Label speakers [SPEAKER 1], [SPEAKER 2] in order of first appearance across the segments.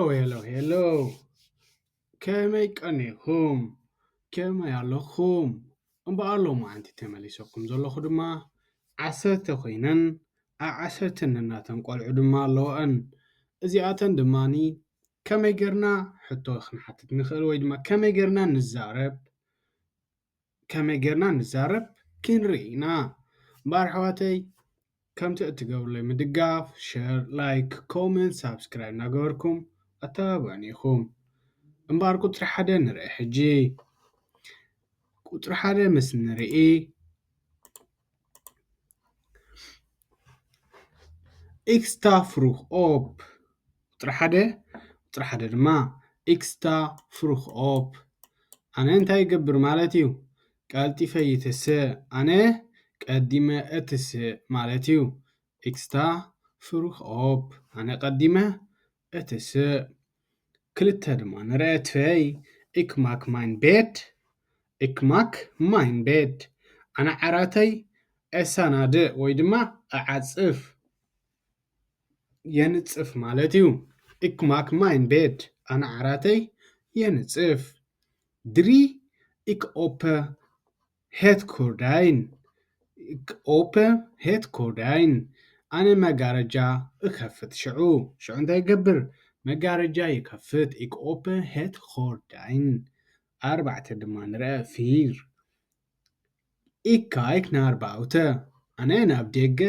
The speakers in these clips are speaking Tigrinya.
[SPEAKER 1] hello. ከመይ ቀኒኹም? ከመይ ኣለኹም? እምበኣር ሎማዓንቲ ተመሊሰኩም ዘለኹ ድማ 10 ኮይነን ኣብ 10 ነናተን ቆልዑ ድማ ኣለወን። እዚኣተን ድማኒ ከመይ ጌርና ሕቶ ክንሓትት ንኽእል ወይ ድማ ከመይ ጌርና ንዛረብ ክንርኢ ኢና። እምበኣር ኣሕዋተይ ከምቲ እትገብርለይ ምድጋፍ ሸር፣ ላይክ፣ ኮሜንት፣ ሳብስክራይብ እናገበርኩም ኣተባብዑኒ ኢኹም። እምበኣር ቁፅሪ 1 ንርኢ ሕጂ። ቁፅሪ 1 ምስ ንርኢ Ik sta vroeg op. ቁፅሪ 1 ድማ Ik sta vroeg op. ኣነ እንታይ ይገብር ማለት እዩ? ቀልጢፈ ይትስእ። ኣነ ቀዲመ እትስእ ማለት እዩ። Ik sta vroeg op. ኣነ ቀዲመ እትስእ። ክልተ ድማ ንርኢ ትፈይ Ik maak mijn bed. Ik maak mijn bed. ኣነ ዓራተይ እሰናድእ ወይ ድማ ኣዓጽፍ የንጽፍ ማለት እዩ። Ik maak mijn bed. ኣነ ዓራተይ የንጽፍ። 3 Ik open het gordijn. Ik open het gordijn. ኣነ መጋረጃ እከፍት ሽዑ እንታይ ይገብር? መጋረጃ ይከፍት። Ik open het gordijn. 4 ድማ ንርኢ 4 Ik kijk naar buiten. ኣነ ናብ ደገ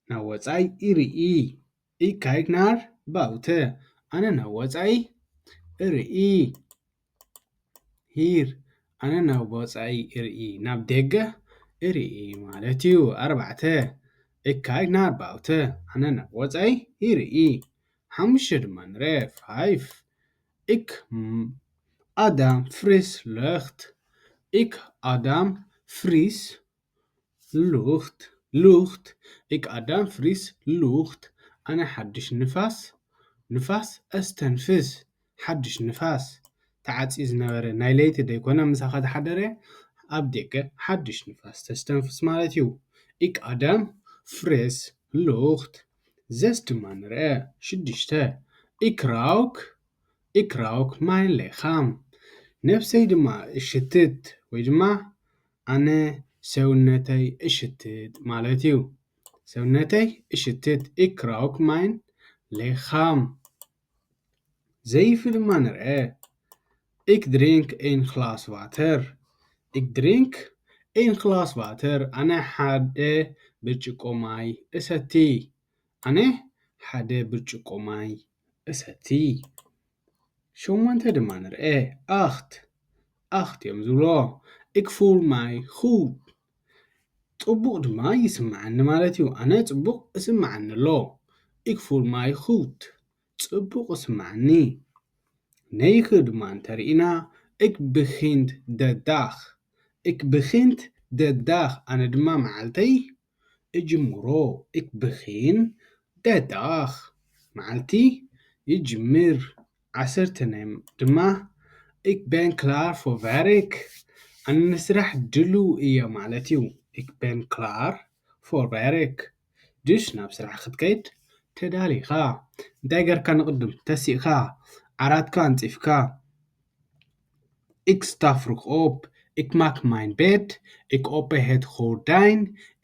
[SPEAKER 1] ናብ ወጻኢ ይርኢ። Ik kijk naar buiten. ኣነ ናብ ወጻኢ ይርኢ። hier ኣነ ናብ ወጻኢ ይርኢ ናብ ደገ ይርኢ ማለት እዩ። 4 Ik kijk naar buiten. ኣነ ናብ ወጻኢ ይርኢ። 5 ድማ ንርኢ 5 Ik adem fris lucht. Ik adem fris lucht. Ik adem fris lucht. ኣነ ሓድሽ ንፋስ ኣስተንፍስ። ሓድሽ ንፋስ ተዓፂ ዝነበረ ናይ ለይቲ ደይኮነ ምሳኻ ተሓደረ ኣብ ደገ ሓድሽ ንፋስ ተስተንፍስ ማለት እዩ። Ik adem fris lucht. 6 ድማ ንርኢ 6 Ik rauk mijn lichaam. ነፍሰይ ድማ እሽትት ወይ ድማ ኣነ ሰውነተይ እሽትት ማለት እዩ። ሰውነተይ እሽትት Ik rauk mijn lichaam. ዘይፊ ድማ ንርኢ Ik drink een glas water. Ik drink een glas water. ኣነ ሓደ ብርጭቆ ማይ እሰቲ። ኣነ ሓደ ብርጭቆ ማይ እሰቲ። 8 ድማ ንርኢ 8 እዮም ዝብሎ Ik voel mij goed. ጽቡቕ ድማ ይስምዓኒ ማለት እዩ። ኣነ ጽቡቕ ይስምዓኒ ኣሎ። Ik voel mij goed. ጽቡቕ ይስምዓኒ። ነይኺ ድማ እንተሪእና Ik begin de dag. Ik begin de dag. ኣነ ድማ መዓልተይ እጅምሮ Ik begin de dag. መዓልቲ ይጅምር። 10 ድማ Ik ben klaar voor werk. ኣነ ንስራሕ ድሉው እየ ማለት እዩ። Ik ben klaar voor werk. ድሽ ናብ ስራሕ ክትከይድ ተዳሊኻ እንታይ ጌርካ ንቕድም ተሲእኻ ዓራትካ ኣንፂፍካ Ik sta vroeg op. Ik maak mijn bed. Ik open het gordijn.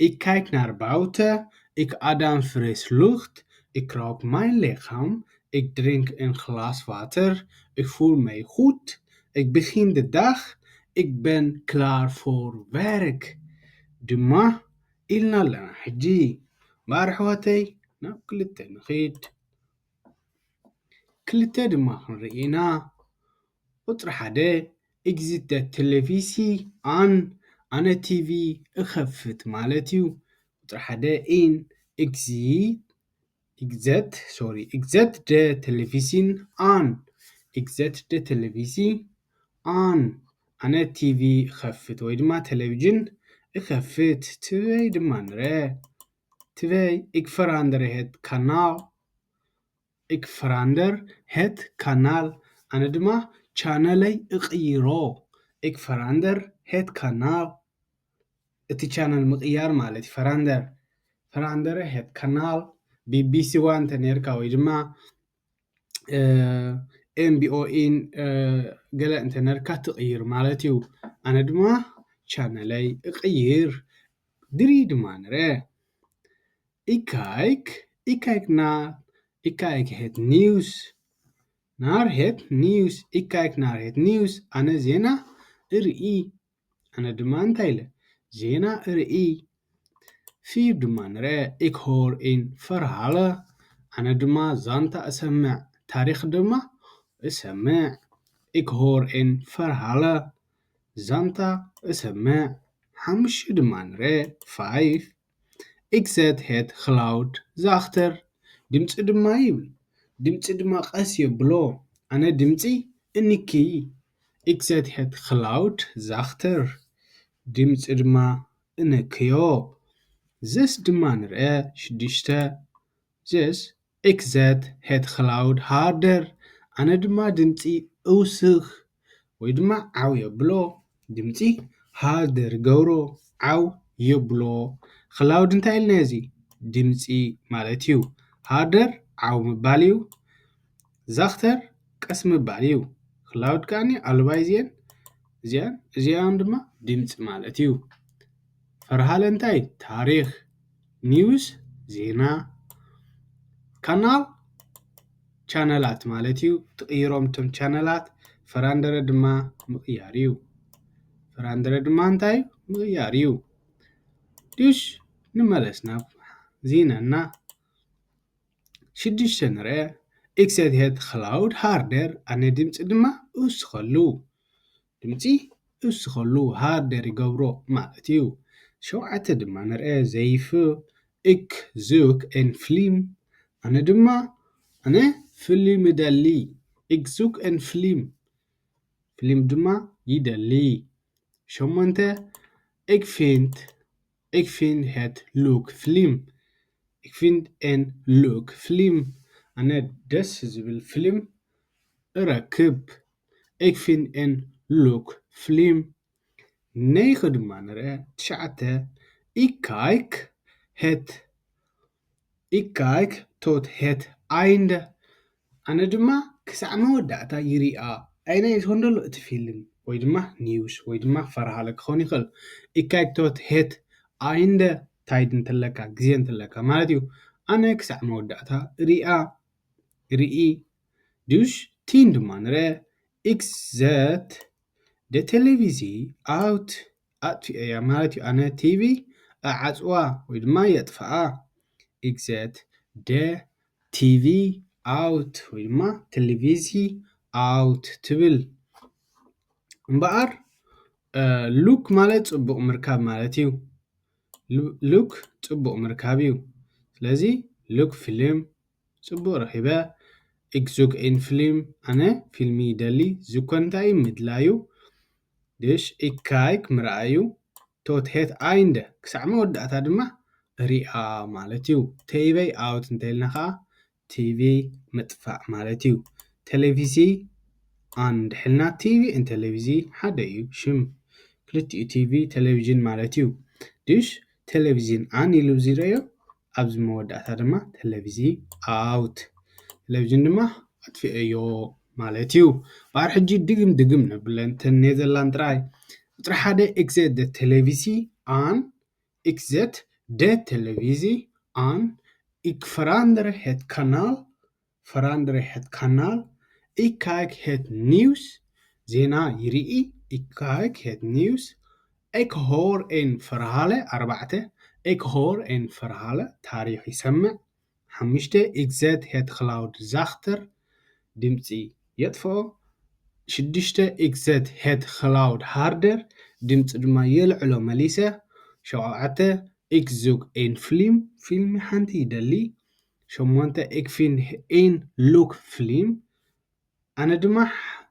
[SPEAKER 1] Ik kijk naar buiten. Ik adem fris lucht. Ik rauk mijn lichaam. Ik drink een glas water. Ik voel mij goed. Ik begin de dag. Ik ben klaar voor werk. ድማ ኢልና ኣለና ሕጂ እምበኣር ኣሕዋተይ ናብ ክልተ ንኸይድ። ክልተ ድማ ክንርኢ ኢና። ቁፅሪ 1 Ik zet de televisie aan. ኣነ ቲቪ እኸፍት ማለት እዩ። ቁፅሪ 1 Ik zet de televisie aan. Ik zet de televisie aan. ኣነ ቲቪ እኸፍት ወይ ድማ ቴሌቪዥን እኸፍት። ትበይ ድማ ንርኢ ትበይ Ik verander het kanaal. Ik verander het kanaal. ኣነ ድማ ቻነለይ እቕይሮ Ik verander het kanaal. እቲ ቻነል ምቕያር ማለት እዩ። verander het kanaal BBC 1 ተነርካ ወይ ድማ MBO인 ገለ እንተነርካ ትቕይር ማለት እዩ ኣነ ድማ ቻነለይ እቕይር ድሪ ድማ ንርአ ኢካይክ het nieuws naar het nieuws ik kijk naar het nieuws ኣነ ዜና እርኢ ኣነ ድማ እንታይ ኢለ ዜና እርኢ 4 ድማ ንርአ ik hoor een verhalen ኣነ ድማ ዛንታ እሰምዕ ታሪክ ድማ እሰምዕ ik hoor een verhalen ዛንታ እሰምዕ 5 ድማ ንርአ 5 ik zet het geluid zachter ድምፂ ድማ ይብል ድምፂ ድማ ቀስ የብሎ ኣነ ድምፂ እኒኪ ik zet het geluid zachter ድምፂ ድማ እነክዮ zes ድማ ንርአ 6 zes ik zet het geluid harder ኣነ ድማ ድምፂ እውስኽ ወይ ድማ ዓው የብሎ ድምፂ harder ገብሮ ዓው የብሎ ክላውድ እንታይ ኢልና እዚ ድምፂ ማለት እዩ harder ዓው ምባል እዩ zachter ቀስ ምባል እዩ ክላውድ ከዓኒ ኣልባይ እዚአን ድማ ድምፂ ማለት እዩ ፈርሃለ እንታይ ታሪክ ኒውስ ዜና ካናል ቻነላት ማለት እዩ ትቕይሮም እቶም ቻነላት ፈራንደረ ድማ ምቕያር እዩ ፈራንደረ ድማ እንታይ ምቕያር እዩ ድሽ ንመለስ ናብ ዜናና 6 ንርአ ik zet het geluid harder ኣነ ድምፂ ድማ እውስኸሉ ድምፂ እውስኸሉ harder ይገብሮ ማለት እዩ 7 ድማ ንርአ ዘይፍ ik zoek een film ኣነ ድማ ኣነ ፊልም ይደሊ ik zoek een film ፊልም ድማ ይደሊ 8 ik vind het leuk film ik vind een leuk film ኣነ ደስ ዝብል ፊልም እረክብ ik vind een leuk film 9 ድማ ንርአ 9 ik kijk tot het einde ኣነ ድማ ክሳዕ መወዳእታ ይሪኣ ኣየናይ ዝኮን ዘሎ እቲ ፊልም ወይ ድማ ኒውስ ወይ ድማ ፈርሃለ ክኾን ይኽእል ik kijk tot het einde ታይድ እንተለካ ግዜ እንተለካ ማለት እዩ ኣነ ክሳዕ መወዳእታ ርኢ ድሽ 10 ድማ ንርአ ik zet de televisie out ኣጥፊአ እያ ማለት እዩ ኣነ ቲቪ ኣዓፅዋ ወይ ድማ የጥፍኣ ik zet de TV out ወይ ድማ ቴሌቪዚ out ትብል እምበኣር ሉክ ማለት ጽቡቕ ምርካብ ማለት እዩ ሉክ ጽቡቕ ምርካብ እዩ ስለዚ ሉክ ፊልም ጽቡቕ ረኺበ ik zoek een film ኣነ ፊልሚ ይደሊ ዝኮ እንታይ ምድላዩ ድሽ ik kijk ምርኣዩ tot het einde ክሳዕ መወዳእታ ድማ ሪኣ ማለት እዩ ቴይበይ out እንተኢልና ከዓ ቲቪ ምጥፋእ ማለት እዩ ቴሌቪዚ ኣን ድሕልና ቲቪ እን ቴሌቪዚ ሓደ እዩ ሽም ክልቲኡ ቲቪ ቴሌቪዥን ማለት እዩ ድሽ ቴሌቪዥን ኣን ኢሉ ዝረዮ ኣብዚ መወዳእታ ድማ ቴሌቪዚ out ቴሌቪዥን ድማ ኣጥፊአዮ ማለት እዩ ባር ሕጂ ድግም ነብለን ተንኔ ዘላን ጥራይ ቁጥሪ 1 ik zet de televisie aan ik zet de televisie aan ik verander het kanaal ik kijk het nieuws ዜና ይርኢ ik kijk het nieuws ik hoor een verhaal 4 ik hoor een verhaal ታሪክ ይሰምዕ 5 ik zet het geluid zachter ድምፂ የጥፍኦ 6 ik zet het geluid harder ድምፂ ድማ የልዕሎ መሊሰ 7 ik zoek een film ሓንቲ ይደሊ 8 ik vind een leuk film ኣነ ድማ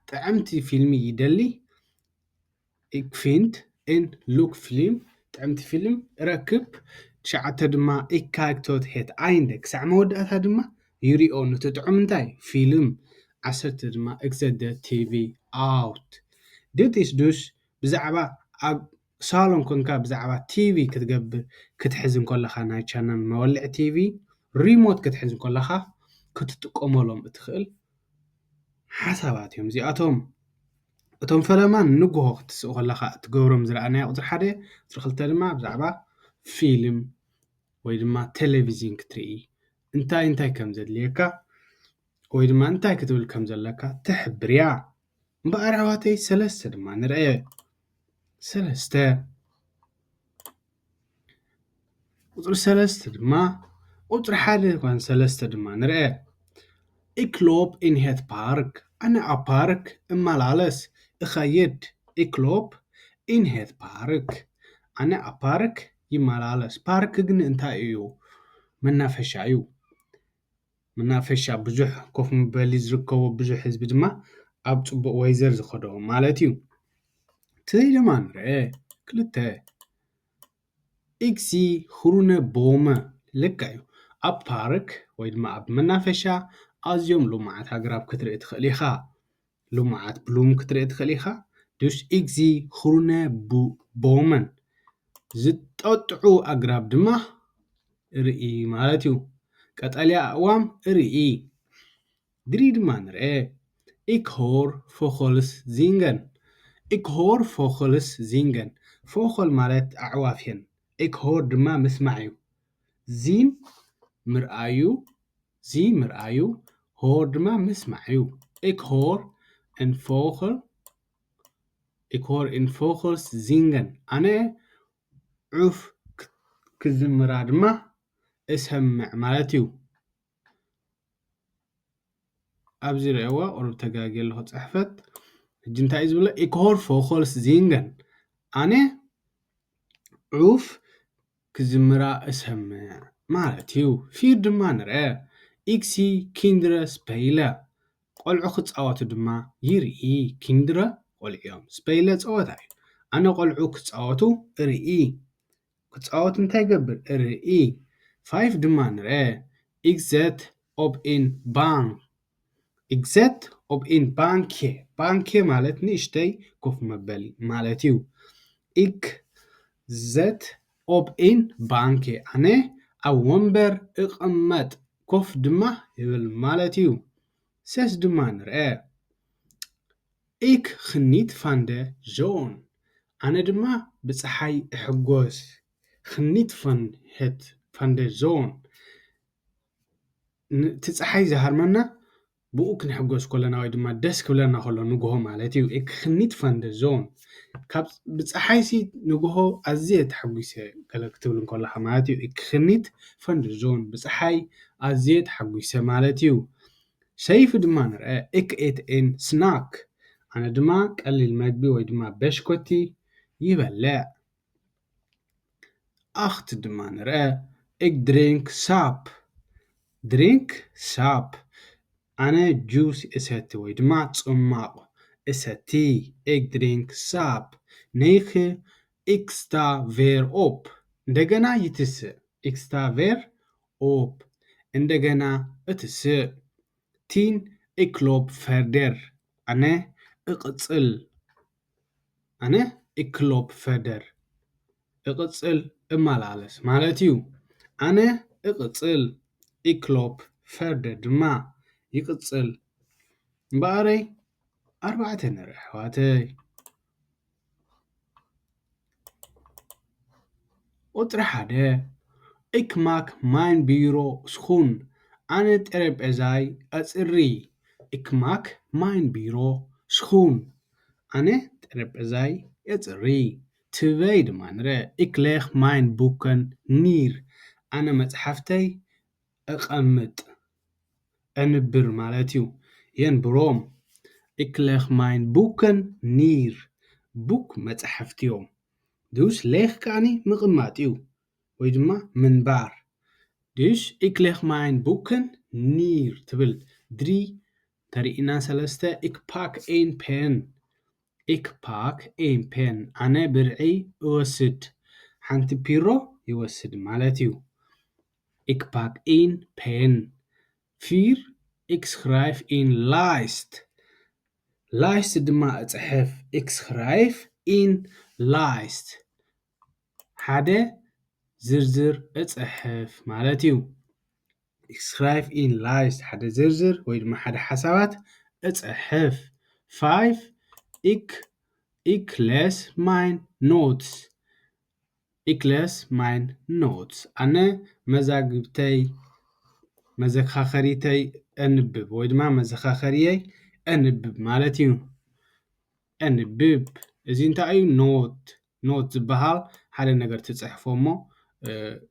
[SPEAKER 1] ጥዕምቲ ፊልሚ ይደሊ ik vind een leuk film ጥዕምቲ ፊልም ረክብ 9 ድማ ik kijk tot het einde ክሳዕ መወዳእታ ድማ ይሪኦ ንትጥዑም እንታይ ፊልም 10 ድማ ik zet the TV out dit is dus ብዛዕባ ኣብ ሳሎን ኮንካ ብዛዕባ ቲቪ ክትገብር ክትሕዝን ከለኻ ናይ ቻነል መወልዒ ቲቪ ሪሞት ክትሕዝን ከለኻ ክትጥቀመሎም እትኽእል ሓሳባት እዮም እዚኣቶም እቶም ፈለማን ንግሆ ክትስኡ ከለካ እትገብሮም ዝረኣናዮ ቁፅሪ 1 ቁፅሪ 2 ድማ ብዛዕባ ፊልም ወይ ድማ ቴሌቭዥን ክትርኢ እንታይ እንታይ ከም ዘድልየካ ወይ ድማ እንታይ ክትብል ከም ዘለካ ትሕብር እያ እምበኣር ኣሕዋተይ ሰለስተ ድማ ንርአ ሰለስተ ቁፅሪ 3 ድማ ቁፅሪ 1 እኳን 3 ድማ ንርአ Ik loop in het park. أنا ኣብ ፓርክ እመላለስ እኸይድ Ik loop in het park. ኣነ ኣብ ፓርክ ይመላለስ ፓርክ ግን እንታይ እዩ መናፈሻ እዩ መናፈሻ ብዙሕ ኮፍ መበሊ ዝርከቦ ብዙሕ ህዝቢ ድማ ኣብ ፅቡቅ ወይዘር ዝኸዶ ማለት እዩ እቲ ድማ ንርአ ክልተ Ik zie groene bomen ልክዕ እዩ ኣብ ፓርክ ወይ ድማ ኣብ መናፈሻ ኣዝዮም ልሙዓት ኣግራብ ክትርኢ ትኽእል ኢኻ ልሙዓት ብሉም ክትርኢ ትኽእል ኢኻ dus ik zie groene bomen ዝጠጥዑ ኣግራብ ድማ ርኢ ማለት እዩ ቀጠልያ ኣእዋም ርኢ ድሪ ድማ ንርአ ik hoor vogels zingen ik hoor vogels zingen vogel ማለት ኣዕዋፍ እየን ik hoor ድማ ምስማዕ እዩ zien ምርኣዩ ዚ ምርኣዩ hoor ድማ ምስማዕ እዩ ik hoor een vogels zingen ኣነ ዑፍ ክዝምራ ድማ እሰምዕ ማለት እዩ ኣብዚ ርእይዎ ቁሩብ ተጋጊ ኣለኹ ፅሕፈት ሕጂ እንታይ እዩ ዝብሎ ik hoor vogels zingen ኣነ ዑፍ ክዝምራ እሰምዕ ማለት እዩ ፊር ድማ ንርአ ik zie kinderen spelen ቆልዑ ክፃወቱ ድማ ይርኢ kinderen ቆልዑ እዮም spelen ፀወታ እዩ ኣነ ቆልዑ ክፃወቱ ርኢ ክፃወቱ እንታይ ገብር ርኢ 5 ድማ ንርአ ik zet op een bank ik zet op een bankje bankje ማለት ንእሽተይ ኮፍ መበሊ ማለት እዩ ik zet op een bankje ኣነ ኣብ ወንበር እቕመጥ ኮፍ ድማ ይብል ማለት እዩ ሰስ ድማ ንርአ ik geniet van de zon ኣነ ድማ ብፀሓይ እሕጎስ geniet van de zon እቲ ፀሓይ ዝሃርመና ብኡ ክንሕጎስ ከለና ወይ ድማ ደስ ክብለና ከሎ ንግሆ ማለት እዩ ik geniet van de zon ካብ ብፀሓይሲ ንግሆ ኣዝየ ተሓጒሰ ገለ ክትብል ከለካ ማለት እዩ ik geniet van de zon ብፀሓይ ኣዝየ ተሓጒሰ ማለት እዩ ሰይፊ ድማ ንርአ ik eet een snack ኣነ ድማ ቀሊል መግቢ ወይ ድማ በሽኮቲ ይበልዕ 8 ድማ ንርአ ik drink sap ኣነ ጁስ እሰቲ ወይ ድማ ጽማቕ እሰቲ ik drink sap 9 ik sta weer op እንደገና ይትስእ ik sta weer op እንደገና እትስእ 10 ik loop verder ኣነ እቕጽል ኣነ ik loop verder እቕጽል እመላለስ ማለት እዩ ኣነ እቕጽል ik loop verder ድማ ይቕጽል እምበኣረይ 4 ንርኢ ኣሕዋተይ ቁፅሪ 1 ik maak mijn bureau schoon ኣነ ጠረጴዛይ ኣጽሪ ik maak mijn bureau schoon ኣነ ጠረጴዛይ የጽሪ 2 ድማ ንርአ ik leg mijn boeken neer ኣነ መጽሓፍተይ እቐምጥ እንብር ማለት እዩ የንብሮም ik leg mijn boeken neer ቡክ መጽሓፍቲ እዮም dus leg ከዓኒ ምቕማጥ እዩ ወይ ድማ ምንባር dus ik leg mijn boeken neer ትብል ድሪ ተሪእና ሰለስተ ik pak een pen ik pak een pen ኣነ ብርዒ እወስድ ሓንቲ ፒሮ ይወስድ ማለት እዩ ik pak een pen 4 ik schrijf in lijst ድማ እጽሕፍ ik schrijf in lijst ሓደ ዝርዝር እጽሕፍ ማለት እዩ ik schrijf in lijst ሓደ ዝርዝር ወይ ድማ ሓደ ሓሳባት እጽሕፍ 5 ich lese mein notes ich lese mein notes ኣነ መዛግብተይ መዘኻኸሪተይ ኣንብብ ወይ ድማ መዘኻኸሪየይ ኣንብብ ማለት እዩ ኣንብብ እዚ እንታይ እዩ ኖት ዝበሃል ሓደ ነገር ትጽሕፎ እሞ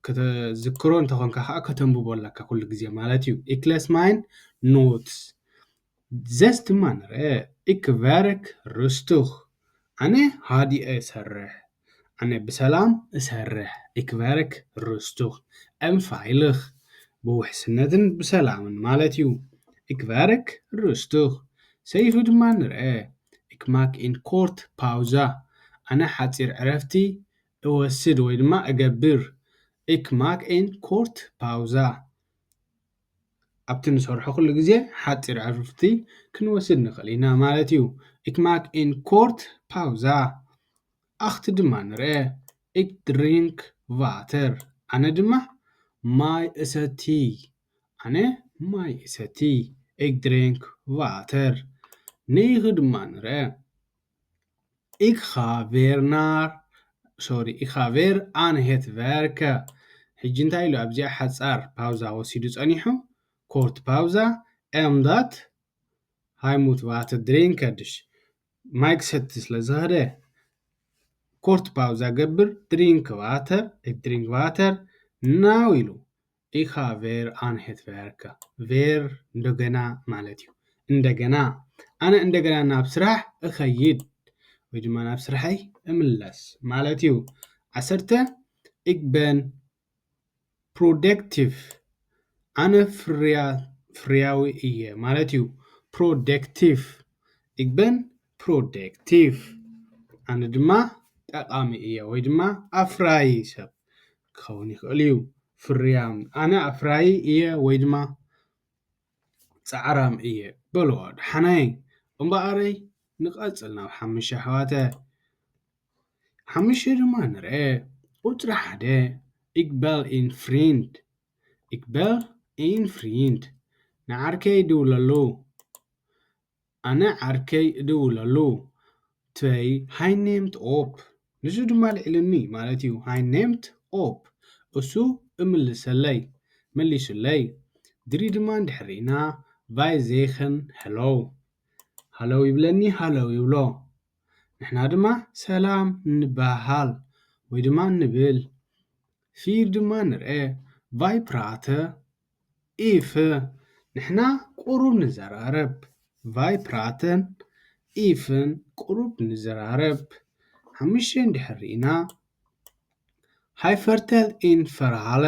[SPEAKER 1] ከተዝክሮ እንተኾንካ ከዓ ከተንብቦ ኣለካ ኩሉ ግዜ ማለት እዩ ich lese mein notes ዘስ ድማ ንርአ ich werk rustig ኣነ ሃዲአ እሰርሕ ኣነ ብሰላም እሰርሕ ich werk rustig veilig ብውሕስነትን ብሰላምን ማለት እዩ ich werk rustig ሰይፉ ድማ ንርአ ich maak een kort pauze ኣነ ሓፂር ዕረፍቲ እወስድ ወይ ድማ እገብር ich maak een kort pauze ኣብቲ ንሰርሖ ኩሉ ግዜ ሓፂር ዕረፍቲ ክንወስድ ንኽእል ኢና ማለት እዩ ich maak een kort pauze ኣኽቲ ድማ ንርአ ich drink water ኣነ ድማ ማይ እሰቲ ኣነ ማይ እሰቲ ich drink water ነይኺ ድማ ንርአ ich ga weer aan het werken ሕጂ እንታይ ኢሉ ኣብዚኣ ሓፃር ፓውዛ ወሲዱ ጸኒሑ ኮርት ፓውዛ omdat hij moet water drinken dus ማይ ክሰቲ ስለ ዝኸደ ኮርት ፓውዛ ገብር drink water now ኢሉ ich ga weer aan het werken weer እንደገና ማለት እዩ እንደገና ኣነ እንደገና ናብ ስራሕ እኸይድ ወይ ድማ ናብ ስራሐይ እምለስ ማለት እዩ 10 ich ben productive ኣነ ፍርያዊ እየ ማለት እዩ productive ich ben productive ኣነ ድማ ጠቓሚ እየ ወይ ድማ ኣፍራዪ ሰብ ክኸውን ይኽእል እዩ ፍርያም ኣነ ኣፍራዪ እየ ወይ ድማ ፃዕራም እየ በልዎ ደሓናይ እምበኣረይ ንቐጽል ናብ 5 ኣሕዋተ 5 ድማ ንርአ ቁፅሪ 1 ich bel een vriend ንዓርከይ ይድውለሉ ኣነ ዓርከይ እድውለሉ 2 hij neemt op ንሱ ድማ ልዕልኒ ማለት እዩ hij neemt op እሱ መሊሱለይ ድሪ ድማ እንድሕሪና wij zeggen hello ይብለኒ hello ይብሎ ንሕና ድማ ሰላም ንበሃል ወይ ድማ ንብል 4 ድማ ንርአ wij praten even ንሕና ቁሩብ ንዘራረብ wij praten even ቁሩብ ንዘራረብ 5 እንድሕሪና hij vertelt een verhaal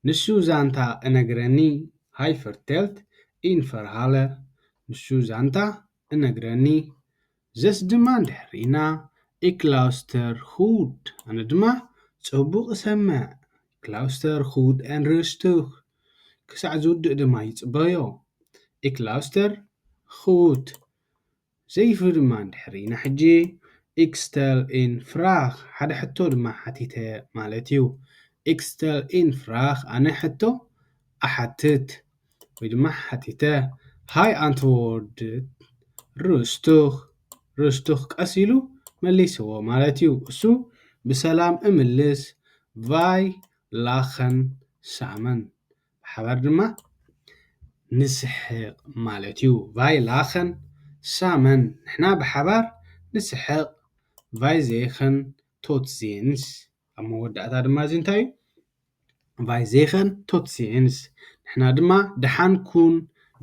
[SPEAKER 1] ንሱ ዛንታ እነግረኒ hij vertelt een verhaal ንሱ ዛንታ እነግረኒ 6 ድማ እንድሕሪና ich luister goed ኣነ ድማ ጽቡቕ እሰምዕ ich luister goed en rustig ክሳዕ ዝውድእ ድማ ይጽበዮ ich luister goed ዘይፉ ድማ እንድሕሪና ሕጂ ich stel een vraag ሓደ ሕቶ ድማ ሓቲተ ማለት እዩ ich stel een vraag ኣነ ሕቶ ኣሓትት ወይ ድማ ሓቲተ hij antwoordt rustig ቀስ ኢሉ መሊስዎ ማለት እዩ እሱ ብሰላም እምልስ wij lachen samen ብሓባር ድማ ንስሕቕ ማለት እዩ wij lachen samen ንሕና ብሓባር ንስሕቕ wij zeggen tot ziens ኣብ መወዳእታ ድማ እዚ እንታይ እዩ wij zeggen tot ziens ንሕና ድማ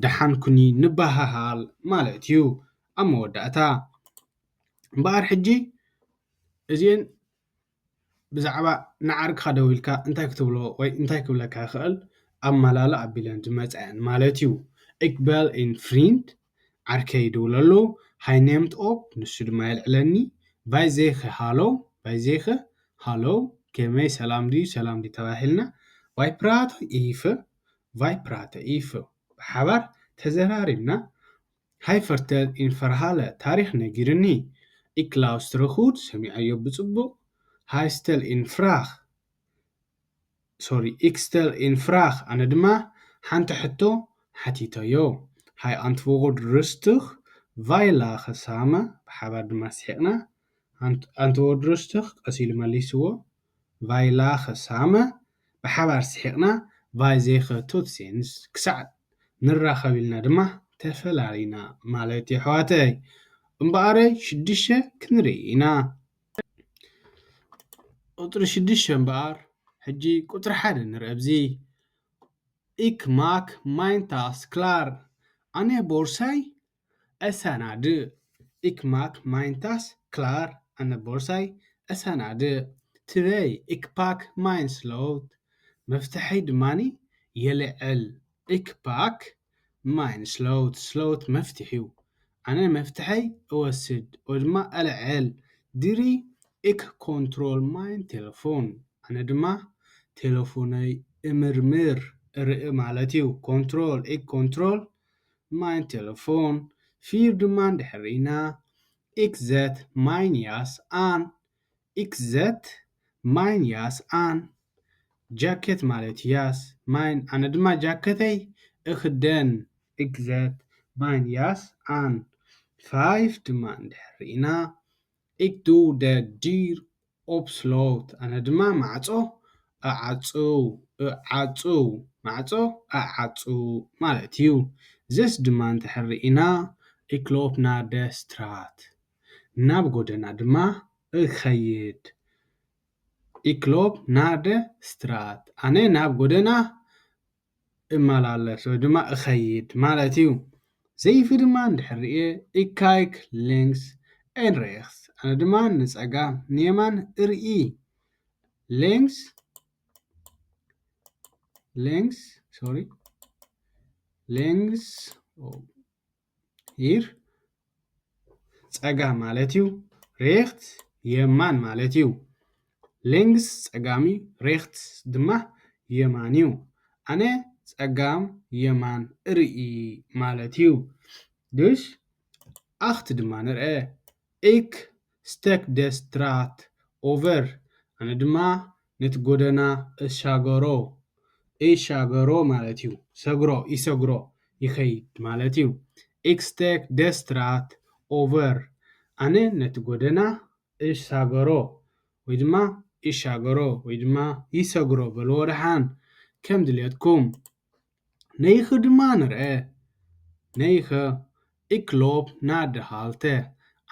[SPEAKER 1] ደሓንኩኒ ንበሃሃል ማለት እዩ ኣብ መወዳእታ እምበኣር ሕጂ እዚአን ብዛዕባ ንዓርክኻ ደው ኢልካ እንታይ ክትብሎ ወይ እንታይ ክብለካ ይኽእል ኣመላሎ ኣቢለን ዝመፅአን ማለት እዩ ich bel een vriend ዓርከይ ይድውለሉ hij neemt op ንሱ ድማ የልዕለኒ wij zeggen hallo ከመይ ሰላም ድዩ ተባሂልና wij praten even ብሓባር ተዘራሪብና hij vertelt een verhaal ታሪክ ነጊርኒ ich luister goed ሰሚዐዮ ብጽቡቕ ich stel een vraag ኣነ ድማ ሓንቲ ሕቶ ሓቲተዮ هاي أنتوغد رستخ فايلا خسامة بحبر دمسحقنا أنتوغد رستخ قسيل مليسو فايلا خسامة بحبر سحقنا فاي زيخ توتسينز كسعد نراخب لنا دما تفلالينا مالتي حواتي امباري شدشة كنرينا قطر شدشة امبار حجي قطر حد نرأبزي إك ماك ماينتاس كلار أنا بورساي أساناد إك ماك ماينتاس كلار أنا بورساي أساناد تري إك باك ماين سلوت مفتحي دماني يلعل إك باك ماين سلوت مفتحيو أنا مفتحي أوسد ودما ألعل ديري إك كنترول ماين تلفون أنا دما تلفوني امرمر رئي مالتيو كنترول إك كنترول ماين تلفون فير دمان دحرينا إك زت ماين ياس آن إك زت ماين ياس آن جاكيت مالت ياس ماين أنا دما جاكيتي اخدن إك زت ماين ياس آن فايف دمان دحرينا إك دو دا دير أوبسلوت أنا دما معصو أعصو معصو أعصو مالتيو زس دمان تحرئنا إكلوب نادا سترات ناب قدنا دما إخيد إكلوب نادا سترات أنا ناب قدنا إمالالس ودما إخيد مالتيو زي في دمان تحرئي إكايك لينكس إن ريخس أنا دمان نسأقام نيمان إرئي لينكس here ፀጋም ማለትዩ ሬክት የማን ማለትዩ ሌንግስ ፀጋሚ ሬክት ድማ የማንዩ ኣነ ፀጋም የማን ርኢ ማለትዩ dus ኣኽት ድማ ንርአ ik stek de straat over ኣነ ድማ ነቲ ጎደና እሻገሮ ማለትዩ ሰግሮ ይሰግሮ ይኸይድ ማለትዩ ik stek de straat over ኣነ ነቲ ጎደና እሻገሮ ወይ ድማ ይሻገሮ ወይ ድማ ይሰግሮ በልዎ ደሓን ከም ድልየትኩም ነይኽ ድማ ንርአ ነይኸ ik loop naar de halte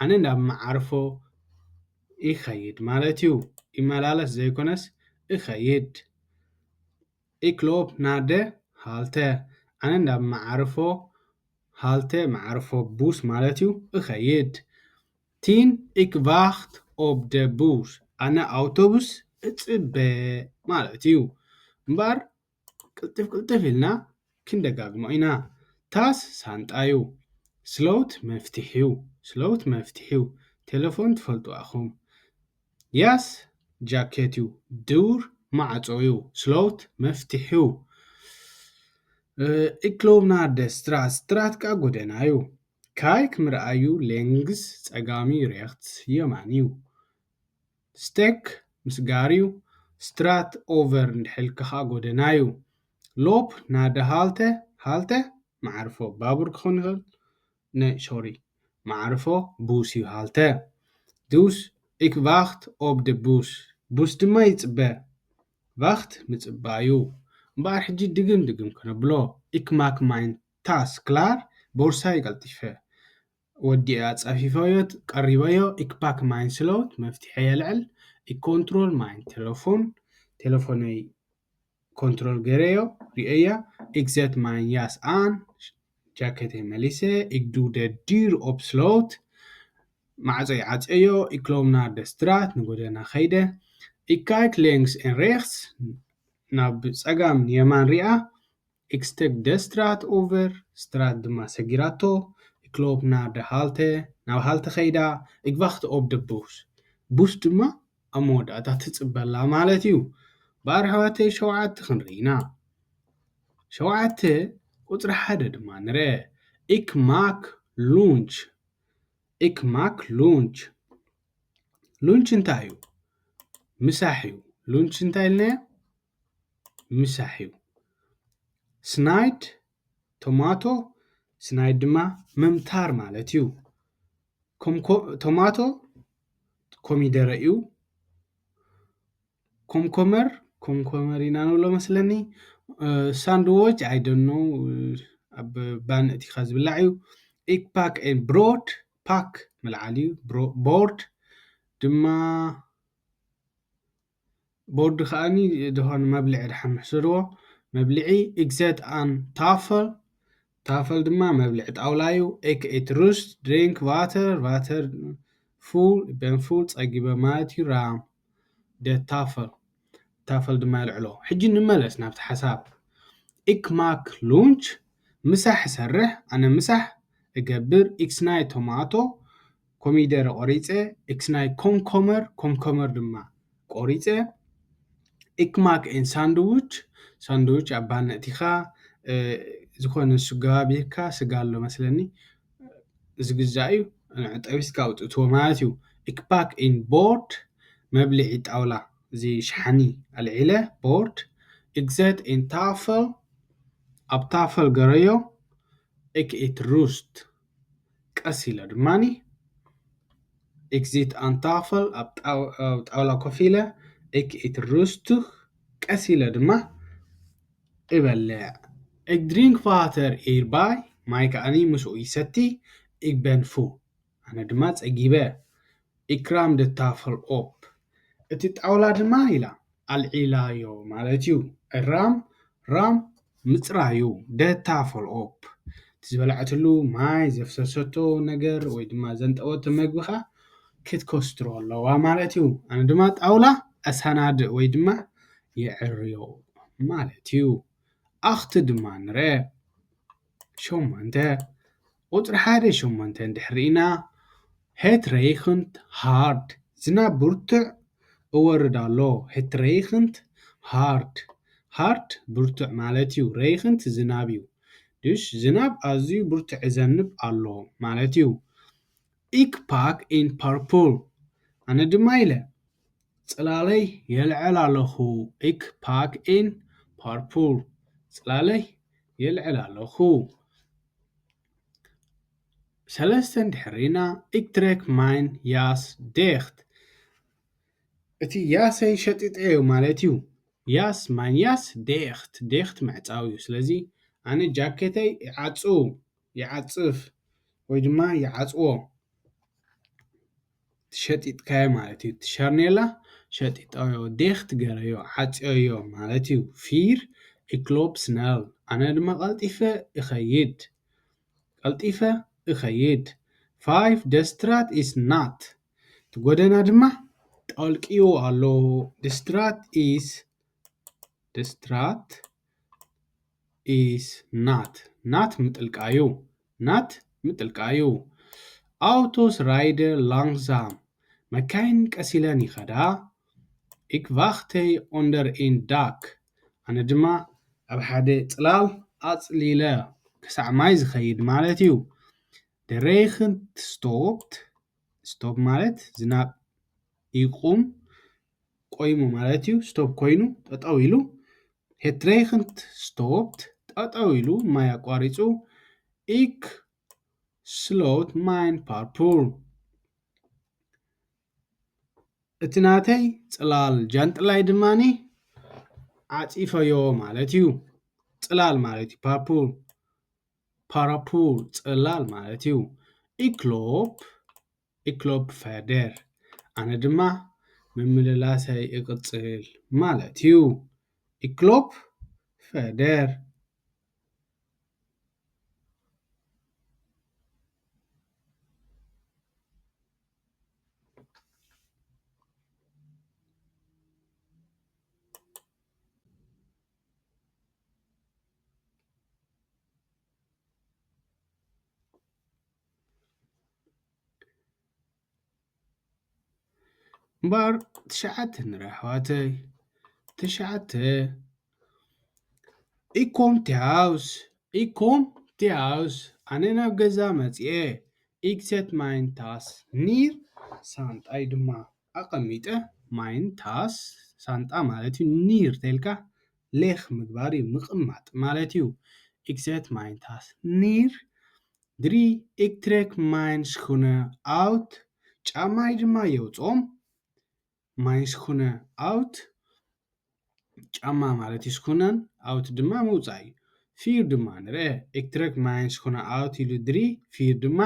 [SPEAKER 1] ኣነ ናብ መዓርፎ ይኸይድ ማለትዩ ይመላለስ ዘይኮነስ ይኸይድ ik loop naar de halte ኣነ ናብ መዓርፎ halte መዓርፎ ቡስ ማለትዩ ይኸይድ ቲን ik wacht op de bus ኣነ ኣውቶቡስ እጽበ ማለትዩ እምበር ቅልጥፍ ኢልና ክንደጋግሞ ኢና ታስ ሳንጣዩ ስሎት መፍትሒው ቴሌፎን ትፈልጡ ኣኹም ያስ ጃኬትዩ ዱር ማዕጾዩ ስሎት መፍትሒው ik loop naar de straat ቃ ጎደናዩ ካይክ ምርኣዩ ሌንግስ ፀጋሚ ሬክት የማንዩ ስቴክ ምስጋርዩ ስትራት ኦቨር እንድሕልክኻ ጎደናዩ ሎፕ ናደ ሃልተ መዓርፎ ባቡር ክኾን ይኽእል መዓርፎ ቡስ እዩ ሃልተ dus ik wacht op de ቡስ ድማ ይጽበ ዋኽት ምጽባዩ እምበር ሕጂ ድግም ከነብሎ ik maak mijn tas klaar ቦርሳይ ቀልጢፈ ወዲኣ ጸፊፈዮት ቀሪበዮ ik pak mijn sloot መፍትሒ የልዕል ik control mijn ቴሌፎነይ ኮንትሮል ገይረዮ ሪአያ ik zet mijn jas aan ጃኬተይ መሊሰ ik doe de deur op slot ማዕጾይ ዓጽዮ ik loop naar de straat ንጎደና ኸይደ ik kijk links en rechts ናብ ፀጋም የማን ሪኣ ik stek de straat over straat ድማ ሰጊራቶ ik loop naar de halte ናብ ሃልተ ኸይዳ ik wacht op de ቡስ ድማ ኣብ መወዳእታ ትጽበላ ማለት እዩ ባር ኣሕዋተይ ሸውዓተ ክንርኢና ሸውዓተ ቁፅሪ ሓደ ድማ ንርአ ik maak lunch ሉንች እንታይ እዩ ምሳሕ እዩ ሉንች እንታይ ኢልናዮ ምሳሕ እዩ ስናይድ ቶማቶ ስናይ ድማ ምምታር ማለት እዩ። ቶማቶ ኮሚደረ እዩ። ኮምኮመር ኢና ንብሎ መስለኒ። ሳንድዊች ኣይ ዶንት ኖ ኣብ ባኒ ኣእቲኻ ዝብላዕ እዩ። ኢግ ፓክ ኤንድ ብሮድ ፓክ መልዓሊ እዩ። ቦርድ ድማ ቦርድ ከዓኒ ድኾነ መብልዒ ድሓን ንሕስድዎ መብልዒ ኤግዘት ኣን ታፈል ታፈል ድማ መብልዒ ጣውላ እዩ። ኤግ ኤት ሩስት ድሪንክ ዋተር ፉል ፉል ፀጊበ ማለት እዩ። ራም ታፈል ድማ ይልዕሎ። ሕጂ ንመለስ ናብቲ ሓሳብ ኢክ ማክ ሉንች ምሳሕ እሰርሕ ኣነ ምሳሕ እገብር ኢክስናይ ቶማቶ ኮሚደረ ቆሪፀ ኢክስናይ ኮምኮመር ድማ ቆሪፀ ኢክ ማክ ኤን ሳንድዊች ኣብ ባኒ ኣእቲኻ ዝኾነ ስጋ ኣቢልካ ስጋ ኣሎ መስለኒ ዝግዛእ እዩ ጠቢስካ ኣውፅእትዎ ማለት እዩ። ኢክ ፓክ ኤን ቦርድ መብልዒ ጣውላ እዚ ሸሓኒ ኣልዒለ ቦርድ ኤግዘት ኤን ታፈል ኣብ ታፈል ገረዮ ኤግ ኤት ሩስት ቀስ ኢለ ድማኒ ኤግዚት ኣን ታፈል ኣብ ጣውላ ኮፍ ኢለ ኤግ ኤት ሩስት ቀስ ኢለ ድማ ይበልዕ። ኤግ ድሪንክ ዋተር ኤርባይ ማይ ከዓኒ ምስኡ ይሰቲ ኤግ በን ፉል ኣነ ድማ ፀጊበ ኢክራም ደ ታፈል ኦፕ እቲ ጣውላ ድማ ኢላ ኣልዒላዮ ማለት እዩ። ራም ምፅራዩ ደ ታፈል ኦፕ እቲ ዝበልዐትሉ ማይ ዘፍሰሰቶ ነገር ወይ ድማ ዘንጠወቶ መግቢኻ ክትኮስትሮ ኣለዋ ማለት እዩ። ኣነ ድማ ጣውላ ኣሰናድእ ወይ ድማ የዕርዮ ማለት እዩ። ኣኽቲ ድማ ንርአ ሸሞንተ ቁፅሪ 8 እንድሕር ሪኢና het regent hard ዝናብ ብርቱዕ እወርድ ኣሎ። het regent hard ብርቱዕ ማለት እዩ። regent ዝናብ እዩ። ድሽ ዝናብ ኣዝዩ ብርቱዕ ይዘንብ ኣሎ ማለት እዩ። ኢክ ፓክ ኢን ፐርፕል ኣነ ድማ ኢለ ፅላለይ የልዕል ኣለኹ። ኢክ ፓክ ኢን ፐርፕል ፅላለይ የልዕል ኣለኹ። 3 እንድሕር ሪኢና ኢክ ትሬክ ማይን ያስ ዲኽት እቲ ያሰይ ሸጢጠዮ ማለት እዩ። ያስ ማይን ያስ ዲኽት ምዕፃው እዩ። ስለዚ ኣነ ጃኬተይ ይዓፅፍ ወይ ድማ ይዓፅዎ ሸጢጥካዮ ማለት እዩ። ሸርኔላ ሸጢጠዮ ዲኽት ገረዮ ዓፅዮ ማለት እዩ። ፊር ኢክሎፕ ስነል ኣነ ድማ ቀልጢፈ እኸይድ 5 ደስትራት ኢስ ናት እቲ ጎደና ድማ ጠልቂዩ ኣሎ። ደስትራት ኢስ ናት ምጥልቃዩ ኣውቶስ ራይደር ላንግዛም መካይን ቀስ ኢለን ይኸዳ። ኢክ ቫኽተይ ኦንደር ኢን ዳክ ኣነ ድማ ኣብ ሓደ ፅላል ኣፅሊለ ክሳዕ ማይ ዝኸይድ ማለት እዩ። ደ ሬገንት ስቶፕ ማለት ዝናብ ይቁም ቆይሙ ማለት እዩ። ስቶፕ ኮይኑ ጠጠው ኢሉ het regent stopped ጠጠው ኢሉ ማይ ኣቋሪፁ ኢክ ስሎት ማይን ፐርፕል እቲ ናተይ ፅላል ጃንጥላይ ድማኒ ዓፂፈዮ ማለት እዩ። ፅላል ማለት እዩ ፓራፑል ፅላል ማለት እዩ። ኢክሎፕ ፈደር ኣነ ድማ ምምልላሰይ ይቕፅል ማለት እዩ። ኢክሎፕ ፈደር እምበር 9 ንርኢ ኣሕዋተይ 9 ኢኮም ቲያውስ ኣነ ናብ ገዛ መፅአ ኢክሴት ማይን ታስ ኒር ሳንጣይ ድማ ኣቐሚጠ ማይን ታስ ሳንጣ ማለት እዩ። ኒር ተልካ ሌኽ ምግባር እዩ ምቕማጥ ማለት እዩ። ኢክሴት ማይን ታስ ኒር 3 ik trek mijn schoenen uit ጫማይ ድማ የውፅኦም my schoenen out ጫማ ማለት እዩ schoenen out ድማ ምውፃእ እዩ 4 ድማ ንርአ ik trek mijn schoenen out ኢሉ 3 4 ድማ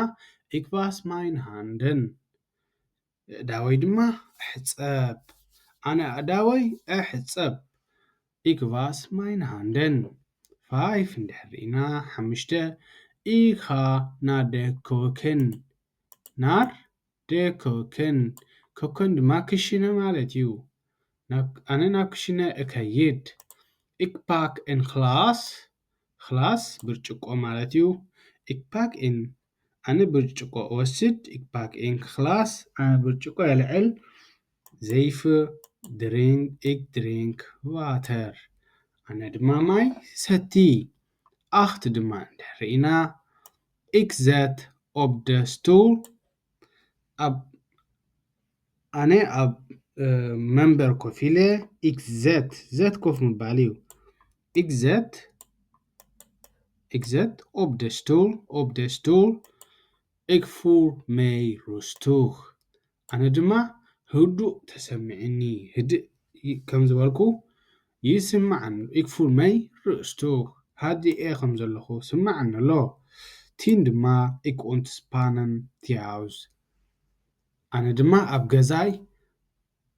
[SPEAKER 1] ik was mijn handen ኣእዳወይ ድማ ኣሕፀብ ኣነ ኣእዳወይ ኣሕፀብ ik was mijn handen 5 እንድሕር ሪኢና 5 ik ga naar de keuken naar de keuken keuken ድማ ክሽነ ማለት እዩ ኣነ ናብ ክሽነ እከይድ ik pak een glas ብርጭቆ ማለት እዩ ik pak een ኣነ ብርጭቆ እወስድ ik pak een glas ኣነ ብርጭቆ የልዕል ዘይፈ ik drink water ኣነ ድማ ማይ ሰቲ 8 ድማ እንድሕር ሪኢና ik zet op de stoel ኣነ ኣብ መንበር ኮፍ ኢለ ik zet ኮፍ ምባል እዩ ik zet op de stoel ik voel mij rustig ኣነ ድማ ህዱእ ተሰሚዕኒ ህድእ ከም ዝበልኩ ይስማዓኒ ik voel mij rustig ሃዲኤ ከም ዘለኹ ስማዓኒ ኣሎ 10 ድማ ik ontspannen thuis ኣነ ድማ ኣብ ገዛይ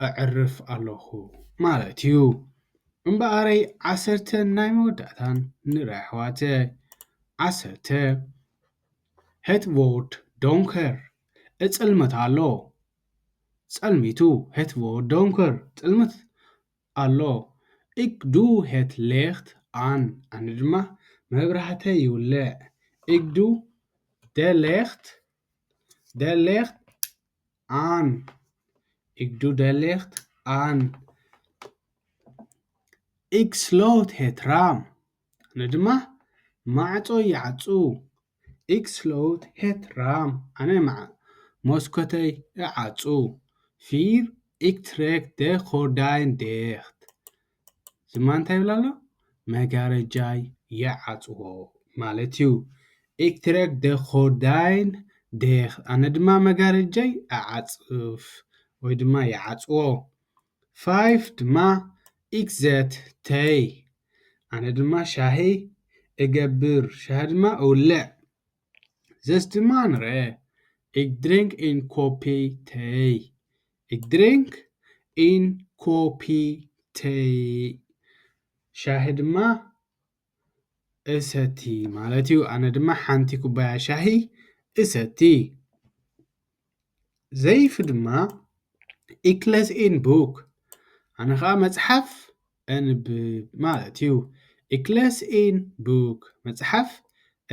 [SPEAKER 1] ኣዕርፍ ኣለኹ ማለት እዩ እምበኣረይ 10 ናይ መወዳእታን ንርኢ ኣሕዋተይ 10 het woord donker እፅልመት ኣሎ ጸልሚቱ het woord donker ጽልመት ኣሎ ik doe het licht aan ኣነ ድማ መብራህተይ ይውልዕ ik doe de licht aan ik doe de licht aan ik sloot het raam ኣነ ድማ ማዕጾ ይዓጹ ik sloot het raam ኣነ መስኮተይ ይዓጹ 4 ik trek de gordijn dicht ድማ እንታይ ይብላ ኣሎ መጋረጃይ ይዓጽዎ ማለት እዩ ik trek de gordijn dicht ኣነ ድማ መጋረጃይ ኣዓጽፍ ወይ ድማ ይዓጽዎ 5 ድማ ik zet thee ኣነ ድማ ሻሂ እገብር ሻሂ ድማ እውልዕ 6 ድማ ንርአ ik drink een kopje thee ik drink een kopje thee ሻሂ ድማ እሰቲ ማለት እዩ ኣነ ድማ ሓንቲ ኩባያ ሻሂ እሰቲ ዘይፍ ድማ ik lees een boek ኣነ ከዓ መጽሓፍ ኣንብብ ማለት እዩ ik lees een boek መጽሓፍ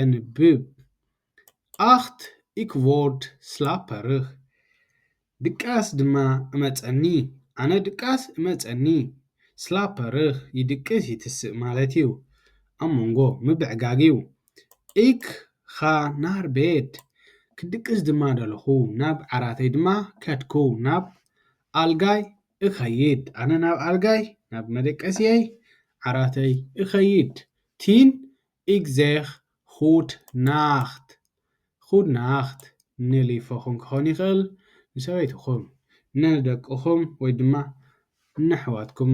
[SPEAKER 1] ኣንብብ 8 ik word slapperig ድቃስ ድማ እመጸኒ ኣነ ድቃስ እመጸኒ slapperig ይድቅስ ይትስእ ማለት እዩ ኣብ መንጎ ምብዕጋጊው ik ga naar bed ክድቅስ ድማ ደለኹ ናብ ዓራተይ ድማ ከድኩ ናብ ኣልጋይ እኸይድ ኣነ ናብ ኣልጋይ ናብ መደቀስየይ ዓራተይ እኸይድ 10 ik zeg goed nacht ንሊፈኹም ክኾን ይኽእል ንሰበይትኹም ንደቅኹም ወይ ድማ ንኣሕዋትኩም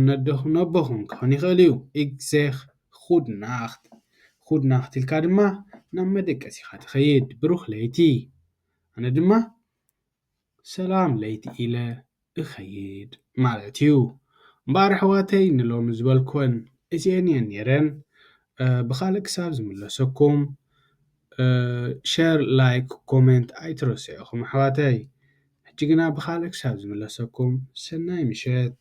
[SPEAKER 1] ነቦኹም ክኾን ይኽእል እዩ ik zeg goed nacht ኢልካ ድማ ናብ መደቀሲ ኢኻ ትኸይድ ብሩኽ ለይቲ ኣነ ድማ ሰላም ለይቲ ኢለ እኸይድ ማለት እዩ እምበኣር ኣሕዋተይ ንሎሚ ዝበልክወን እዚአን እየን ነይረን ብኻልእ ክሳብ ዝምለሰኩም ሸር ላይክ ኮሜንት ኣይትረስዑ ኢኹም ኣሕዋተይ ሕጂ ግና ብኻልእ ክሳብ ዝምለሰኩም ሰናይ ምሸት